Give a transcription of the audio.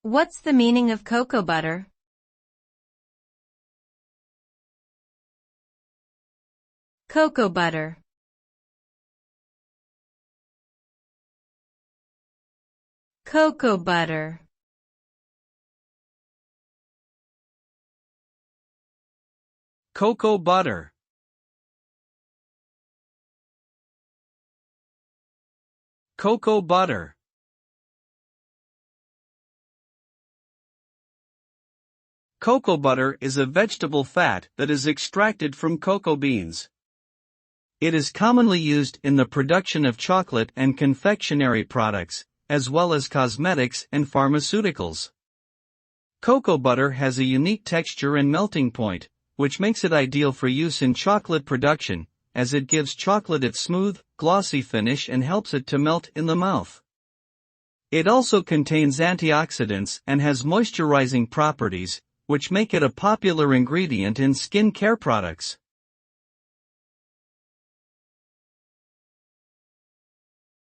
What's the meaning of cocoa butter? Cocoa butter. Cocoa butter. Cocoa butter. Cocoa butter. Cocoa butter is a vegetable fat that is extracted from cocoa beans. It is commonly used in the production of chocolate and confectionery products, as well as cosmetics and pharmaceuticals. Cocoa butter has a unique texture and melting point, which makes it ideal for use in chocolate production, as it gives chocolate its smooth, glossy finish and helps it to melt in the mouth. It also contains antioxidants and has moisturizing properties, which make it a popular ingredient in skin care products.